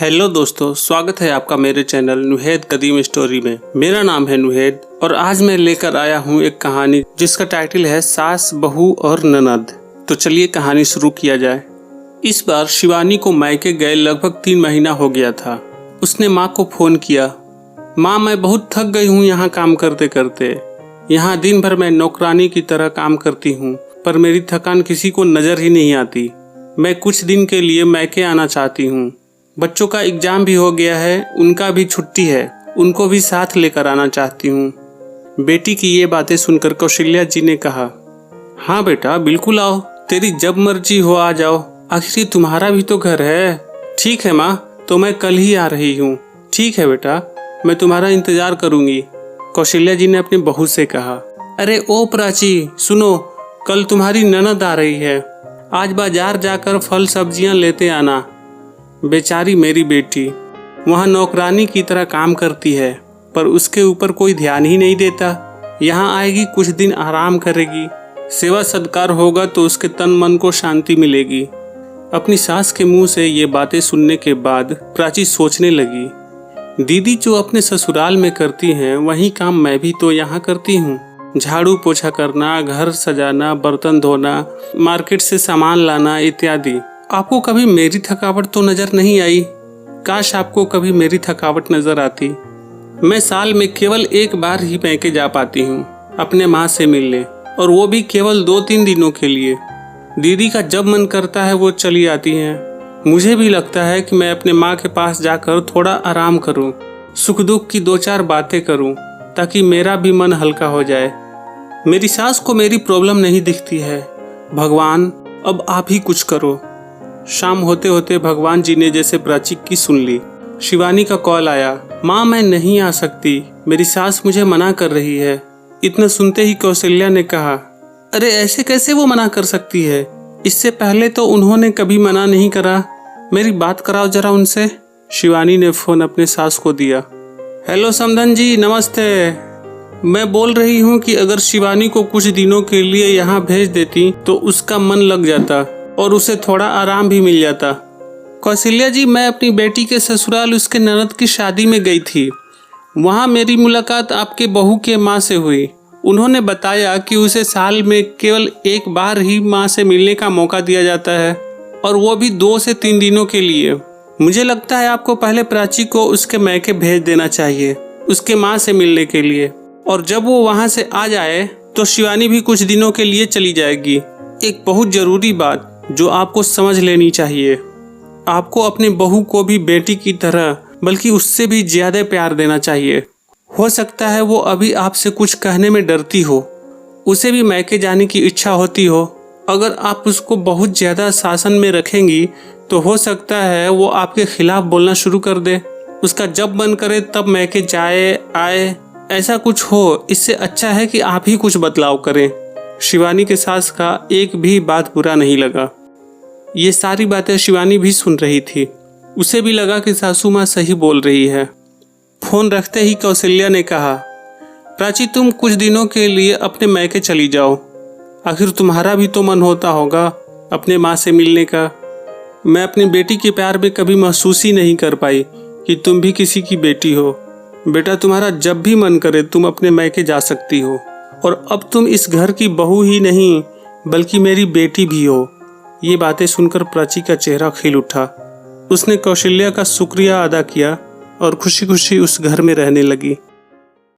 Hello दोस्तों, स्वागत है आपका मेरे चैनल नुहेद कदीम स्टोरी में। मेरा नाम है नुहेद और आज मैं लेकर आया हूँ एक कहानी जिसका टाइटल है सास, बहू और ननद। तो चलिए कहानी शुरू किया जाए। इस बार शिवानी को मायके गए लगभग 3 महीना हो गया था। उसने माँ को फोन किया, माँ मैं बहुत थक गई हूँ यहाँ काम करते करते। यहाँ दिन भर मैं नौकरानी की तरह काम करती हूँ पर मेरी थकान किसी को नजर ही नहीं आती। मैं कुछ दिन के लिए मायके आना चाहती हूँ। बच्चों का एग्जाम भी हो गया है, उनका भी छुट्टी है, उनको भी साथ लेकर आना चाहती हूँ। बेटी की ये बातें सुनकर कौशल्या जी ने कहा, हाँ बेटा बिल्कुल आओ, तेरी जब मर्जी हो आ जाओ, आखिर तुम्हारा भी तो घर है। ठीक है माँ, तो मैं कल ही आ रही हूँ। ठीक है बेटा, मैं तुम्हारा इंतजार करूंगी, कौशल्या जी ने अपनी बहू से कहा। अरे ओ प्राची सुनो, कल तुम्हारी ननद आ रही है, आज बाजार जाकर फल सब्जियां लेते आना। बेचारी मेरी बेटी वहाँ नौकरानी की तरह काम करती है पर उसके ऊपर कोई ध्यान ही नहीं देता। यहाँ आएगी, कुछ दिन आराम करेगी, सेवा सत्कार होगा तो उसके तन मन को शांति मिलेगी। अपनी सास के मुंह से ये बातें सुनने के बाद प्राची सोचने लगी, दीदी जो अपने ससुराल में करती हैं वही काम मैं भी तो यहाँ करती हूँ। झाड़ू पोछा करना, घर सजाना, बर्तन धोना, मार्केट से सामान लाना इत्यादि। आपको कभी मेरी थकावट तो नजर नहीं आई? काश आपको कभी मेरी थकावट नजर आती। मैं साल में केवल एक बार ही मायके जा पाती हूँ अपने माँ से मिलने, और वो भी केवल 2-3 दिनों के लिए। दीदी का जब मन करता है वो चली आती हैं। मुझे भी लगता है कि मैं अपने माँ के पास जाकर थोड़ा आराम करूँ, सुख दुख की 2-4 बातें करूँ ताकि मेरा भी मन हल्का हो जाए। मेरी सास को मेरी प्रॉब्लम नहीं दिखती है। भगवान अब आप ही कुछ करो। शाम होते होते भगवान जी ने जैसे प्राची की सुन ली। शिवानी का कॉल आया, माँ मैं नहीं आ सकती, मेरी सास मुझे मना कर रही है। इतना सुनते ही कौशल्या ने कहा, अरे ऐसे कैसे वो मना कर सकती है? इससे पहले तो उन्होंने कभी मना नहीं करा, मेरी बात कराओ जरा उनसे। शिवानी ने फोन अपने सास को दिया। हेलो समधन जी नमस्ते, मैं बोल रही हूँ कि अगर शिवानी को कुछ दिनों के लिए यहाँ भेज देती तो उसका मन लग जाता और उसे थोड़ा आराम भी मिल जाता। कौशल्या जी मैं अपनी बेटी के ससुराल उसके ननद की शादी में गई थी। वहाँ मेरी मुलाकात आपके बहू के माँ से हुई। उन्होंने बताया कि उसे साल में केवल एक बार ही माँ से मिलने का मौका दिया जाता है और वो भी 2 से 3 दिनों के लिए। मुझे लगता है आपको पहले प्राची को उसके मायके भेज देना चाहिए उसके माँ से मिलने के लिए, और जब वो वहाँ से आ जाए तो शिवानी भी कुछ दिनों के लिए चली जाएगी। एक बहुत जरूरी बात जो आपको समझ लेनी चाहिए, आपको अपने बहू को भी बेटी की तरह बल्कि उससे भी ज्यादा प्यार देना चाहिए। हो सकता है वो अभी आपसे कुछ कहने में डरती हो, उसे भी मायके जाने की इच्छा होती हो। अगर आप उसको बहुत ज्यादा शासन में रखेंगी तो हो सकता है वो आपके खिलाफ बोलना शुरू कर दे। उसका जब मन करे तब मायके जाए आए, ऐसा कुछ हो। इससे अच्छा है कि आप ही कुछ बदलाव करें। शिवानी के सास का एक भी बात बुरा नहीं लगा। ये सारी बातें शिवानी भी सुन रही थी। उसे भी लगा कि सासू माँ सही बोल रही है। फोन रखते ही कौशल्या ने कहा, प्राची तुम कुछ दिनों के लिए अपने मायके चली जाओ, आखिर तुम्हारा भी तो मन होता होगा अपने माँ से मिलने का। मैं अपनी बेटी के प्यार में कभी महसूस ही नहीं कर पाई कि तुम भी किसी की बेटी हो। बेटा तुम्हारा जब भी मन करे तुम अपने मायके जा सकती हो, और अब तुम इस घर की बहू ही नहीं बल्कि मेरी बेटी भी हो। ये बातें सुनकर प्राची का चेहरा खिल उठा। उसने कौशल्या का शुक्रिया अदा किया और खुशी खुशी उस घर में रहने लगी।